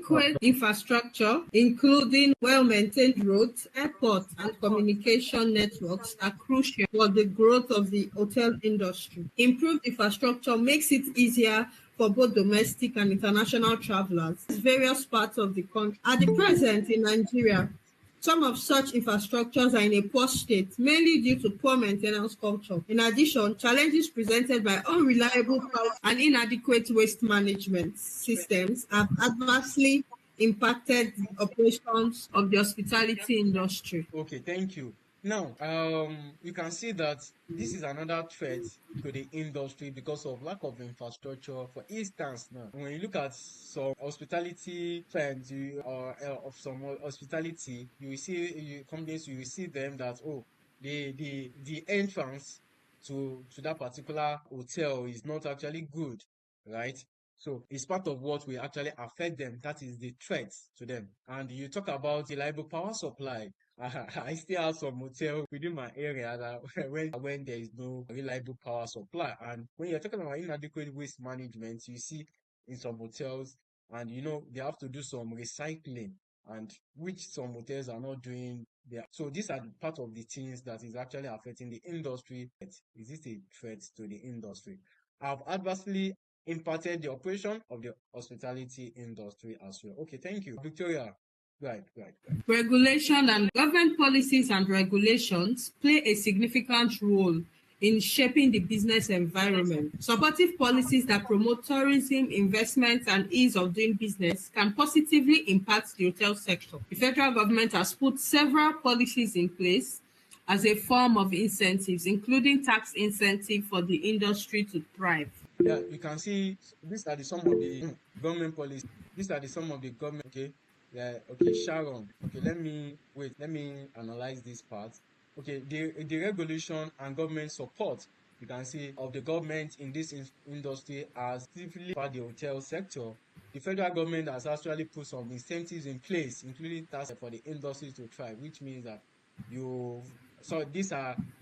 Adequate infrastructure, including well-maintained roads, airports, and communication networks, are crucial for the growth of the hotel industry. Improved infrastructure makes it easier for both domestic and international travelers in various parts of the country. At the present, in Nigeria, some of such infrastructures are in a poor state, mainly due to poor maintenance culture. In addition, challenges presented by unreliable power and inadequate waste management systems have adversely impacted the operations of the hospitality industry. Okay, thank you. Now, you can see that this is another threat to the industry because of lack of infrastructure. For instance, now, when you look at some hospitality firms, or of some hospitality, you will see companies, you will see them that, oh, the entrance to that particular hotel is not actually good, right? So it's part of what will actually affect them. That is the threat to them. And you talk about reliable power supply. I still have some hotel within my area that when there is no reliable power supply. And when you're talking about inadequate waste management, you see in some hotels, and they have to do some recycling, and which some hotels are not doing there. So these are part of the things that is actually affecting the industry. Is this a threat to the industry? Have adversely impacted the operation of the hospitality industry as well. Okay, thank you. Victoria. Right. Regulation and government policies and regulations play a significant role in shaping the business environment. Supportive policies that promote tourism, investment, and ease of doing business can positively impact the hotel sector. The federal government has put several policies in place as a form of incentives, including tax incentive for the industry to thrive. Yeah, you can see these are some of the government policies. These are some of the government. Okay, yeah, okay, Sharon. Okay, let me analyze this part. Okay, the regulation and government support, you can see, of the government in this industry has actively for the hotel sector. The federal government has actually put some incentives in place, including tax for the industry to thrive, which means that you so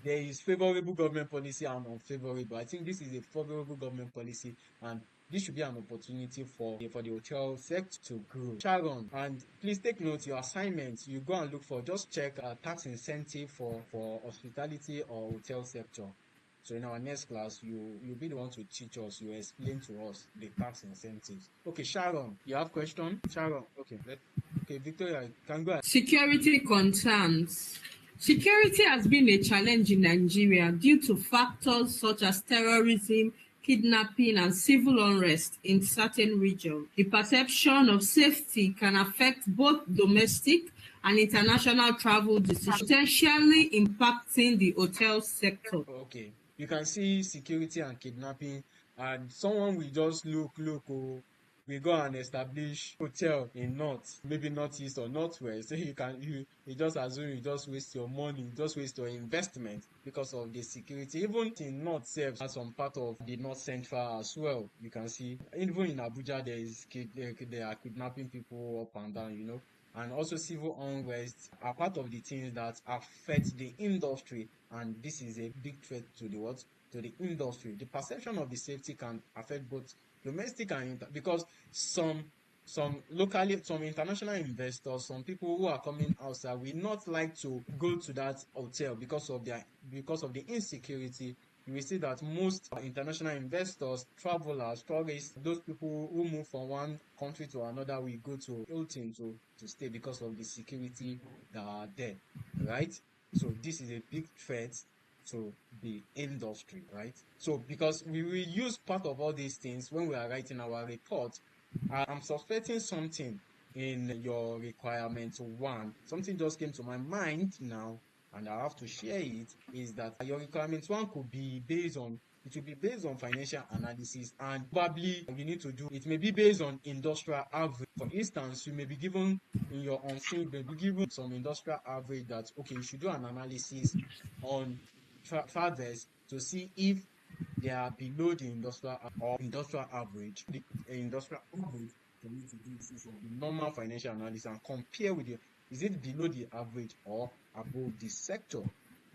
there is favorable government policy and unfavorable. I think this is a favorable government policy, and this should be an opportunity for the hotel sector to grow. Sharon, and please take note, your assignments, you go and look for, just check tax incentive for hospitality or hotel sector. So in our next class, you'll be the one to teach us, you explain to us the tax incentives. Okay, Sharon, you have question? Sharon, okay. Okay, Victoria, you can go ahead. Security concerns. Security has been a challenge in Nigeria due to factors such as terrorism, kidnapping, and civil unrest in certain regions. The perception of safety can affect both domestic and international travel decisions, potentially impacting the hotel sector. Okay, you can see security and kidnapping, and someone will just look, we go and establish hotel in north, maybe northeast or northwest. So you just assume you just waste your money, you just waste your investment because of the security. Even in north self has some part of the north central as well. You can see even in Abuja they are kidnapping people up and down. And also civil unrest are part of the things that affect the industry, and this is a big threat to the industry. The perception of the safety can affect both domestic and because some international investors, some people who are coming outside will not like to go to that hotel because of the insecurity. You will see that most international investors, travelers, tourists, those people who move from one country to another will go to Hilton to stay because of the security that are there, right? So this is a big threat to the industry, right? So because we will use part of all these things when we are writing our report. I'm suspecting something in your requirement one. Something just came to my mind now, and I have to share it, is that your requirement one will be based on financial analysis, and probably you need to do it may be based on industrial average. For instance, you may be given in your unseen, you may be given some industrial average that, okay, you should do an analysis on fathers to see if they are below the industrial average. The industrial average for me to do is the normal financial analysis and compare with is it below the average or above the sector,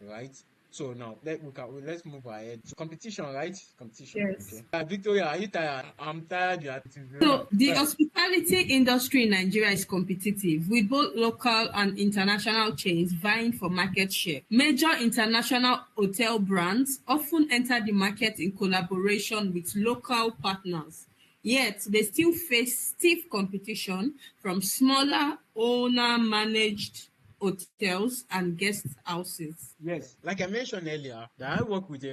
right? So now let's move ahead to competition, right? Competition. Yes. Okay. Victoria, are you tired? I'm tired. You are So the right. hospitality industry in Nigeria is competitive, with both local and international chains vying for market share. Major international hotel brands often enter the market in collaboration with local partners, yet they still face stiff competition from smaller owner-managed hotels and guest houses. Yes, like I mentioned earlier, that I work with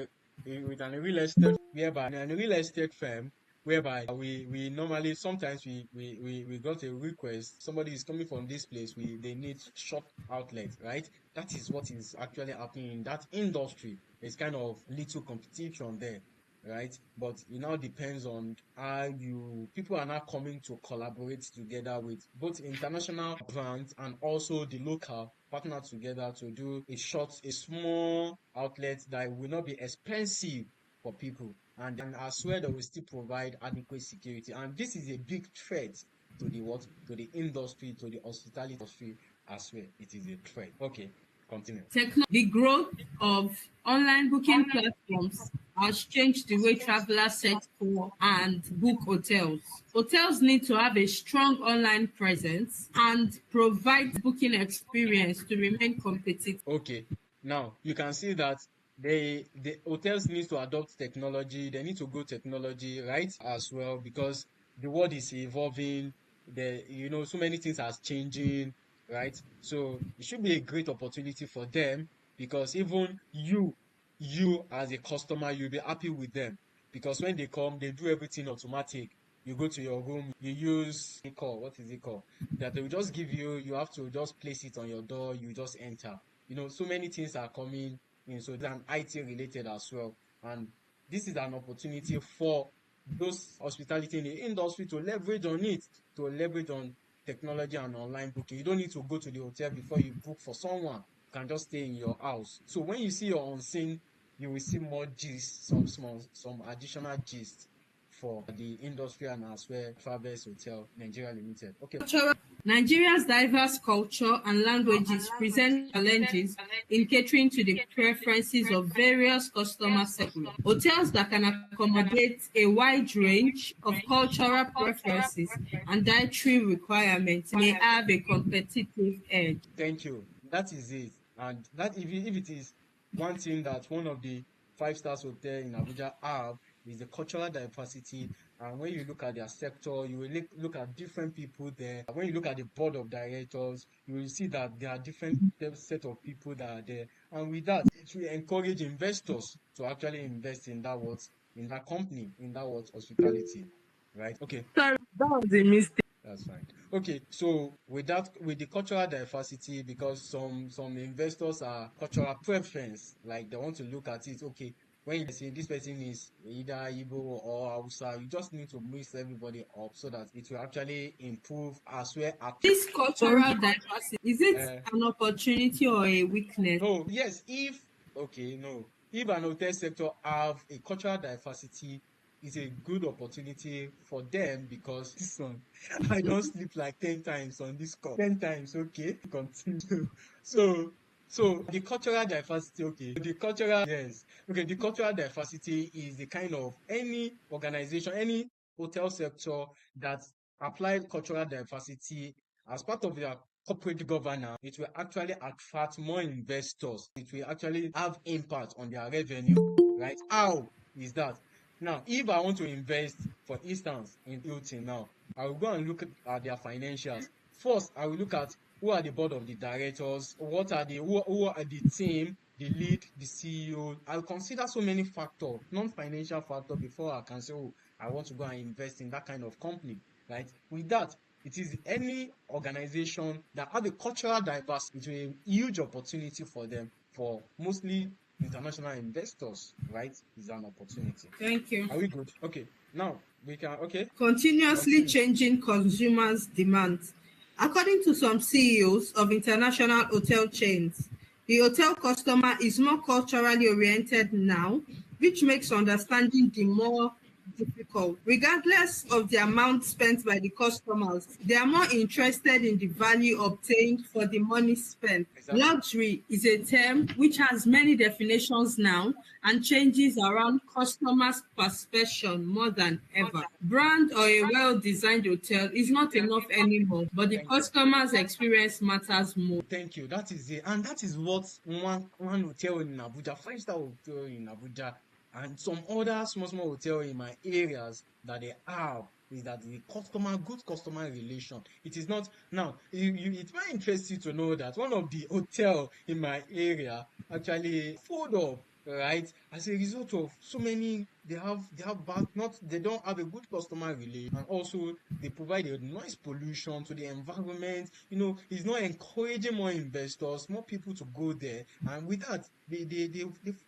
with an real estate whereby in a real estate firm whereby we normally sometimes we got a request, somebody is coming from this place, they need shop outlet, right? That is what is actually happening in that industry. There's kind of little competition there, right? But it now depends on how you people are now coming to collaborate together with both international brands and also the local partner together to do a small outlet that will not be expensive for people. And I swear they will still provide adequate security. And this is a big threat to the what? To the industry, to the hospitality industry as well. It is a threat. Okay, continue. The growth of online booking platforms has changed the way travelers search for and book hotels. Hotels need to have a strong online presence and provide booking experience to remain competitive. Okay, now you can see that the hotels need to adopt technology. They need to go technology, right, as well, because the world is evolving. So many things are changing, right? So it should be a great opportunity for them because even you as a customer, you'll be happy with them because when they come, they do everything automatic. You go to your room, you use what is it called? That they will just give you, you have to just place it on your door, you just enter. So many things are coming in, so it's an IT related as well. And this is an opportunity for those hospitality in the industry to leverage on it, to leverage on technology and online booking. You don't need to go to the hotel before you book for someone. You can just stay in your house. So when you see your unseen, you will see more gist, some additional gist for the industry and as well Travis Hotel Nigeria Limited. Okay. Nigeria's diverse culture and languages present challenges in catering to the preferences of various customer segments. Hotels that can accommodate a wide range of cultural preferences and dietary requirements may have a competitive edge. Thank you. That is it. And that if it is one thing that one of the five stars hotel in Abuja have is the cultural diversity. And when you look at their sector, you will look at different people there. When you look at the board of directors, you will see that there are different set of people that are there. And with that, it will encourage investors to actually invest in in that company, in that hospitality. Right? Okay. Sorry, that was a mistake. That's fine. Okay, so with the cultural diversity, because some investors are cultural preference, like they want to look at it. Okay, when you say this person is either Igbo or Hausa, you just need to mix everybody up so that it will actually improve as well. This cultural diversity, is it Uh, an opportunity or a weakness? no, yes, if an hotel sector have a cultural diversity, it's a good opportunity for them because this one, I don't sleep like 10 times on this call. 10 times, okay? Continue. So, so the cultural diversity, okay. Yes. Okay, the cultural diversity is the kind of any organization, any hotel sector that apply cultural diversity as part of their corporate governance, it will actually attract more investors. It will actually have impact on their revenue, right? How is that? Now, if I want to invest, for instance, in Hilton now, I will go and look at their financials. First, I will look at who are the board of the directors, who are the team, the lead, the CEO. I'll consider so many factors, non-financial factor before I can say, oh, I want to go and invest in that kind of company, right? With that, it is any organization that have a cultural diversity. It's a huge opportunity for them, for mostly international investors, right? Is an opportunity. Thank you. Are we good? Okay. Now we can. Okay. Continuously Continue. changing consumers' demands. According to some CEOs of international hotel chains, the hotel customer is more culturally oriented now, which makes understanding difficult. Regardless of the amount spent by the customers, they are more interested in the value obtained for the money spent. Exactly. Luxury is a term which has many definitions now and changes around customers' perception more than ever. Brand or a well-designed hotel is not enough anymore, but the Thank you. customer's experience matters more. Thank you. That is it. And that is what one hotel in Abuja, five-star hotel in Abuja, and some other small hotel in my areas that they have is that the good customer relation. It is not now. It's very interesting to know that one of the hotel in my area actually fold up, right, as a result of so many. They have bad, not they don't have a good customer relation, and also they provide a noise pollution to the environment. It's not encouraging more investors, more people to go there, and with that they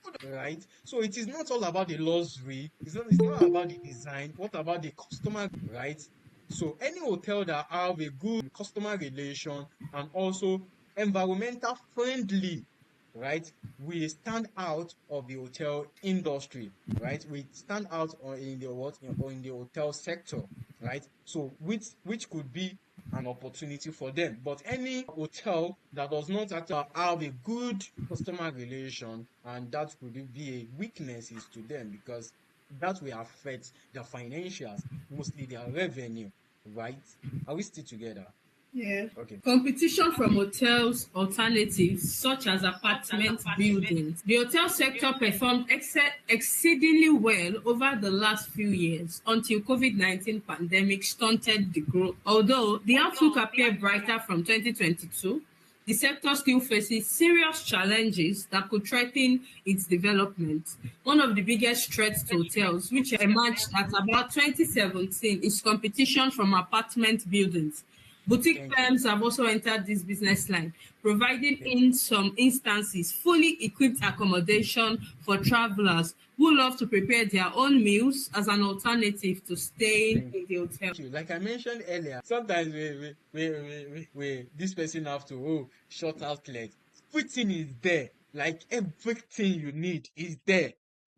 fold up, right? So it is not all about the luxury. It's not about the design. What about the customer, right? So any hotel that have a good customer relation and also environmental friendly, right, we stand out of the hotel industry, right? We stand out in the in the hotel sector, right? So which could be an opportunity for them. But any hotel that does not actually have a good customer relation, and that could be a weaknesses to them, because that will affect their financials, mostly their revenue, right? Are we still together? Yeah. Okay. Competition from hotels alternatives such as apartment buildings. The hotel sector performed exceedingly well over the last few years until COVID-19 pandemic stunted the growth. Although the outlook appeared brighter from 2022, the sector still faces serious challenges that could threaten its development. One of the biggest threats to hotels, which emerged at about 2017, is competition from apartment buildings. Boutique Thank you. firms have also entered this business line, providing Thank in some instances fully equipped accommodation for travelers who love to prepare their own meals as an alternative to staying thank in the hotel. you. Like I mentioned earlier, sometimes this person have to short outlet. Everything is there. Like everything you need is there.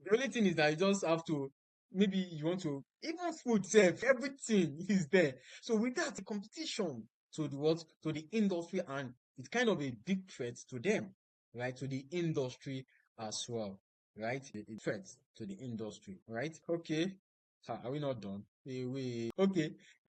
The only thing is that you just have to, maybe you want to, even food self, everything is there. So with that, the competition to the what to the industry, and it's kind of a big threat to them, right? To the industry as well, right? It threats to the industry, right? Okay. Are we not done? Okay.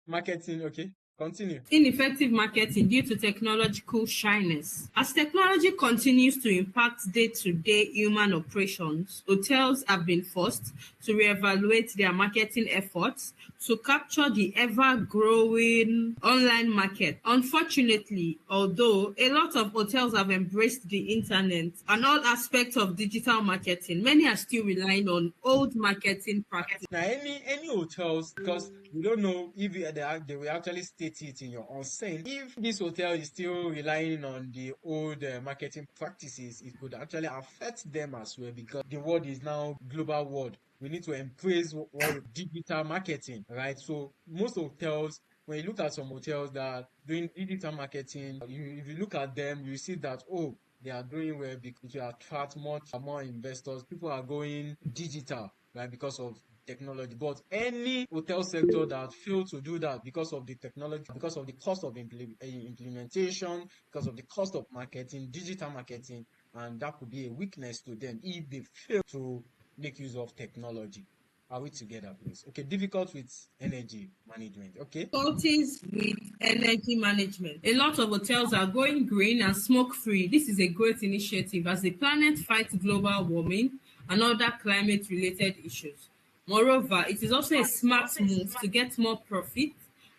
Marketing. Okay. Continue. Ineffective marketing due to technological shyness. As technology continues to impact day-to-day human operations, hotels have been forced to reevaluate their marketing efforts to capture the ever-growing online market. Unfortunately, although a lot of hotels have embraced the internet and all aspects of digital marketing, many are still relying on old marketing practices. Now, any hotels, because we don't know if they will actually state it in your own saying. If this hotel is still relying on the old marketing practices, it could actually affect them as well, because the world is now global world. We need to embrace what we digital marketing, right? So most hotels, when you look at some hotels that are doing digital marketing, if you look at them, you see that, oh, they are doing well because you attract more investors. People are going digital, right, because of technology. But any hotel sector that fail to do that because of the technology, because of the cost of implementation, because of the cost of marketing, digital marketing, and that could be a weakness to them if they fail to make use of technology. Are we together, please? Okay, difficult with energy management. Okay. Difficulties with energy management. A lot of hotels are going green and smoke-free. This is a great initiative as the planet fights global warming and other climate-related issues. Moreover, it is also a smart move to get more profit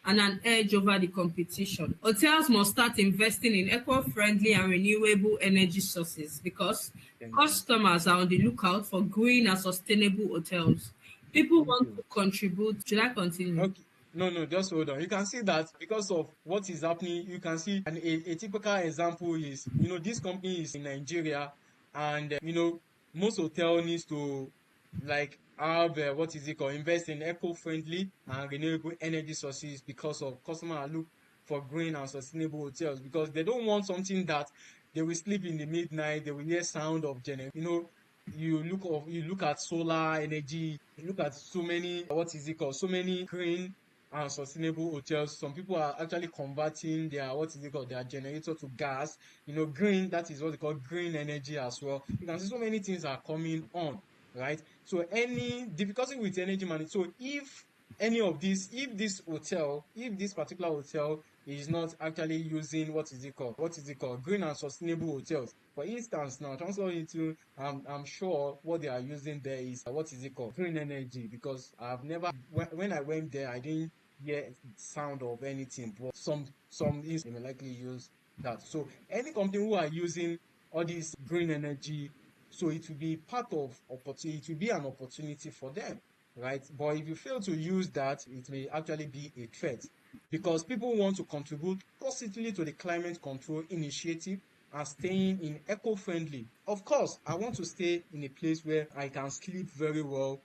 and an edge over the competition. Hotels must start investing in eco-friendly and renewable energy sources because Thank you. customers are on the lookout for green and sustainable hotels. People Thank want you. to contribute. Should I continue? Okay. No, no, just hold on. You can see that because of what is happening, you can see, and a typical example is, this company is in Nigeria, and, most hotel needs to, like, have, what is it called, invest in eco-friendly and renewable energy sources, because of customers look for green and sustainable hotels, because they don't want something that they will sleep in the midnight, they will hear sound of generator, You look at solar energy, you look at so many, so many green and sustainable hotels. Some people are actually converting their, their generator to gas. Green, that is what they call green energy as well. You can see so many things are coming on, right? So any difficulty with energy management. So if this particular hotel is not actually using, green and sustainable hotels. For instance, now transfer into, I'm sure what they are using there is, green energy, because I've never, when I went there, I didn't hear sound of anything, but some they may likely use that. So any company who are using all this green energy, so it will be part of opportunity, it will be an opportunity for them, right? But if you fail to use that, it may actually be a threat, because people want to contribute positively to the climate control initiative and staying in eco-friendly. Of course, I want to stay in a place where I can sleep very well,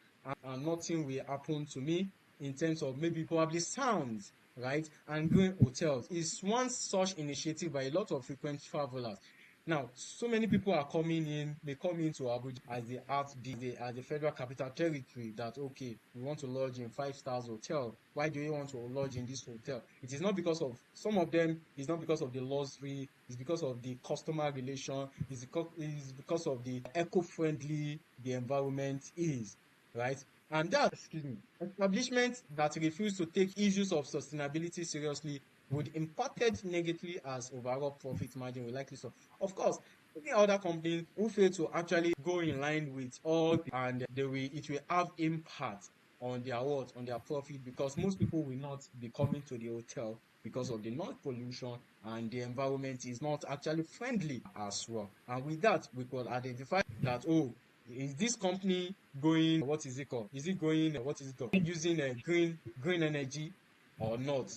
and nothing will happen to me in terms of maybe probably sounds, right? And green hotels is one such initiative by a lot of frequent travelers. Now, so many people are coming in, they come into Abuja as the federal capital territory, that okay, we want to lodge in 5 stars hotel. Why do you want to lodge in this hotel? It is not because of, some of them, it's not because of the luxury, it's because of the customer relation, it's because of the eco-friendly the environment is, right? And that, excuse me, establishments that refuse to take issues of sustainability seriously would impact it negatively as overall profit margin will likely so. Of course, any other companies who fail to actually go in line with all and it will have impact on their what, on their profit, because most people will not be coming to the hotel because of the noise pollution, and the environment is not actually friendly as well. And with that, we could identify that, oh, is this company going, using a green energy or not,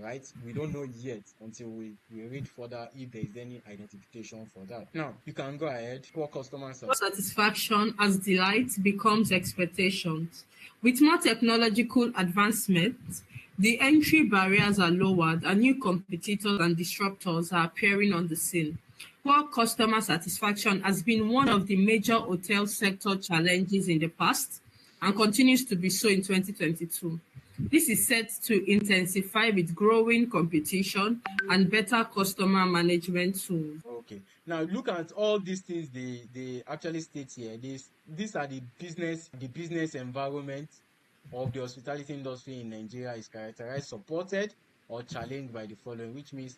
right? We don't know yet until we read further if there is any identification for that. Now, you can go ahead. Poor customer service. Satisfaction as delight becomes expectations. With more technological advancements, the entry barriers are lowered and new competitors and disruptors are appearing on the scene. Poor customer satisfaction has been one of the major hotel sector challenges in the past and continues to be so in 2022. This is set to intensify with growing competition and better customer management tools. Okay. Now look at all these things they actually state here. These are the business environment of the hospitality industry in Nigeria is characterized, supported, or challenged by the following, which means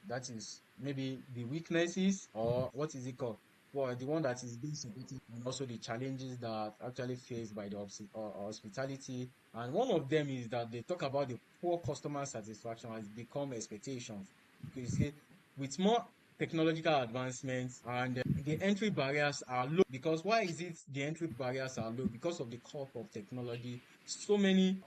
that is maybe the weaknesses, or what is it called? Well, the one that is being supported, and also the challenges that actually faced by the hospitality. And one of them is that they talk about the poor customer satisfaction has become expectations. You see, with more technological advancements, and the entry barriers are low. Because why is it the entry barriers are low? Because of the cost of technology. So many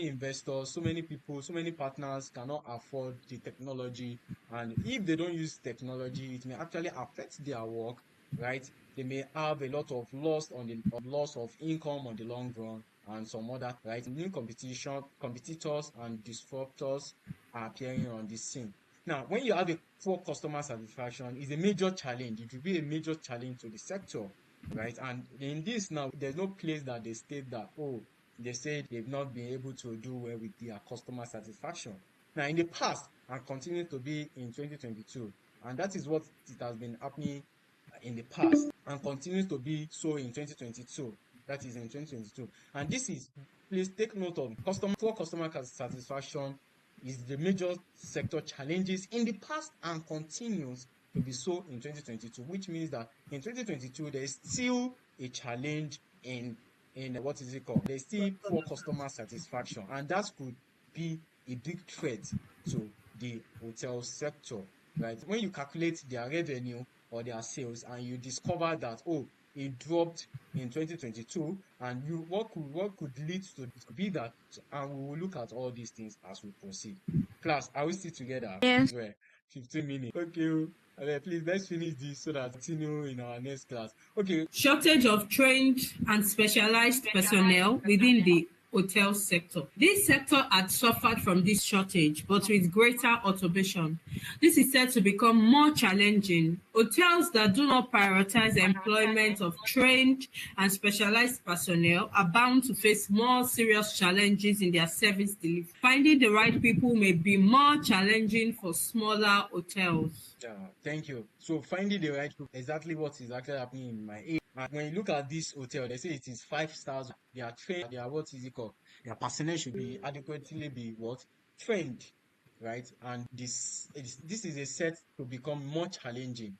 investors, so many people, so many partners cannot afford the technology, and if they don't use technology, it may actually affect their work, right? They may have a lot of loss of income on the long run, and some other, right? New competitors and disruptors are appearing on the scene. Now, when you have a poor customer satisfaction, it's a major challenge. It will be a major challenge to the sector, right? And in this now, there's no place that they state that, oh, they said they've not been able to do well with their customer satisfaction. Now, in the past, and continue to be in 2022, and that is what it has been happening in the past, and continues to be so in 2022. That is in 2022. And this is, please take note of, poor customer satisfaction is the major sector challenges in the past and continues to be so in 2022, which means that in 2022 there is still a challenge in what is it called? There's still poor customer satisfaction, and that could be a big threat to the hotel sector, right? When you calculate their revenue or their sales, and you discover that, oh, it dropped in 2022, and what could lead to this could be that. And we will look at all these things as we proceed. Class, are we still together? Yes. Well, 15 minutes. Okay. Please, let's finish this so that continue in our next class. Okay. Shortage of trained and specialized personnel within the hotel sector. This sector had suffered from this shortage, but with greater automation. This is said to become more challenging. Hotels that do not prioritize employment of trained and specialized personnel are bound to face more serious challenges in their service delivery. Finding the right people may be more challenging for smaller hotels. Yeah, thank you. So finding the right people, exactly what is actually happening in my area. And when you look at this hotel, they say it is 5 stars. They are trained. They are what is it called? Their personnel should be adequately be what trained, right? And this is a set to become more challenging.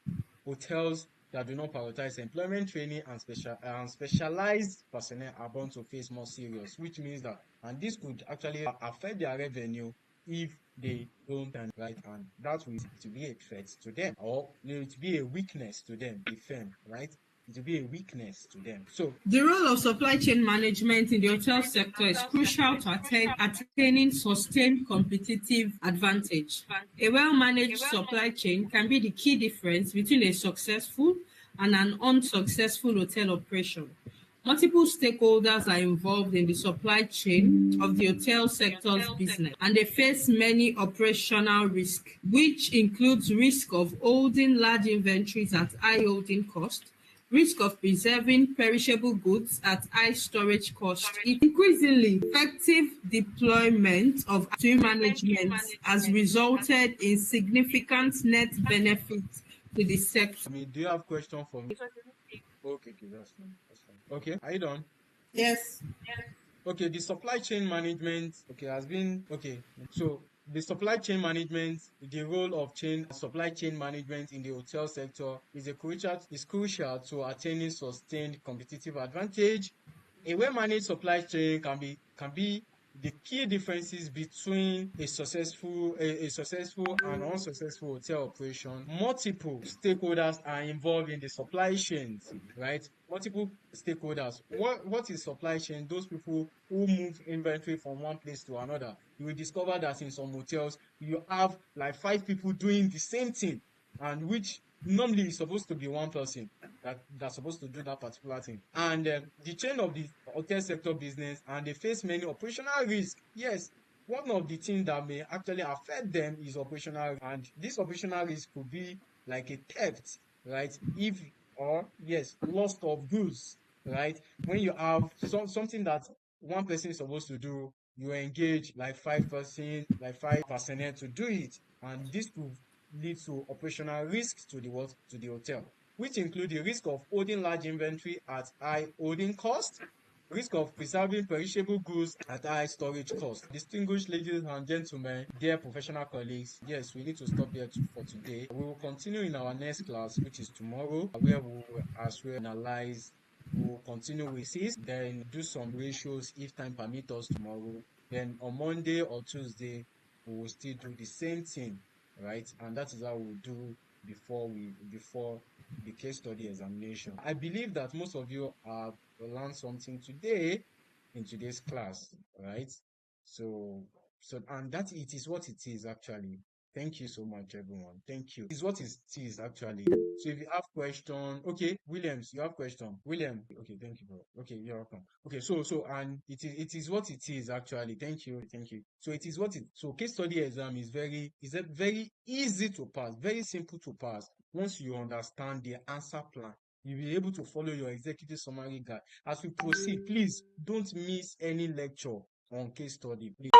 Hotels that do not prioritize employment training and specialized personnel are bound to face more serious, which means that and this could actually affect their revenue if they don't and right, and that will to be a threat to them, or it be a weakness to them, the firm, right? It will be a weakness to them. So The role of supply chain management in the hotel sector is crucial to attaining sustained competitive advantage. A well-managed supply chain can be the key difference between a successful and an unsuccessful hotel operation. Multiple stakeholders are involved in the supply chain of the hotel sector's business, and they face many operational risks, which includes risk of holding large inventories at high holding cost, risk of preserving perishable goods at high storage cost. Increasingly, effective deployment of inventory management has resulted in significant net benefits to the sector. I mean, do you have question for me? Okay, that's fine. That's fine. Okay, are you done? Yes. Okay, the supply chain management, okay, has been okay. So the supply chain management, the role of supply chain management in the hotel sector is crucial to attaining sustained competitive advantage. A well-managed supply chain can be the key differences between a successful and unsuccessful hotel operation. Multiple stakeholders are involved in the supply chains, right? Multiple stakeholders. What is supply chain? Those people who move inventory from one place to another. You will discover that in some hotels you have like 5 people doing the same thing, and which normally is supposed to be one person that's supposed to do that particular thing. And the chain of the hotel sector business, and they face many operational risks. Yes, one of the things that may actually affect them is operational, and this operational risk could be like a theft, right? If or yes, loss of goods, right? When you have something that one person is supposed to do, you engage like 5%, like 5% to do it, and this could lead to operational risks to the hotel, which include the risk of holding large inventory at high holding cost, risk of preserving perishable goods at high storage cost. Distinguished ladies and gentlemen, dear professional colleagues, yes, we need to stop here for today. We will continue in our next class, which is tomorrow, where we will as well analyze. We will continue with this, then do some ratios if time permits us tomorrow. Then on Monday or Tuesday, we will still do the same thing, right? And that is how we'll do before the case study examination. I believe that most of you have learned something today in today's class, right? And that it is what it is actually. Thank you so much, everyone. Thank you. It's what it is actually. So if you have question, okay, Williams, you have question. William, okay, thank you, bro. Okay, you're welcome. Okay, and it is what it is actually. Thank you, thank you. So it is what it. So case study exam is a very easy to pass, very simple to pass. Once you understand the answer plan, you'll be able to follow your executive summary guide. As we proceed, please don't miss any lecture on case study. Please.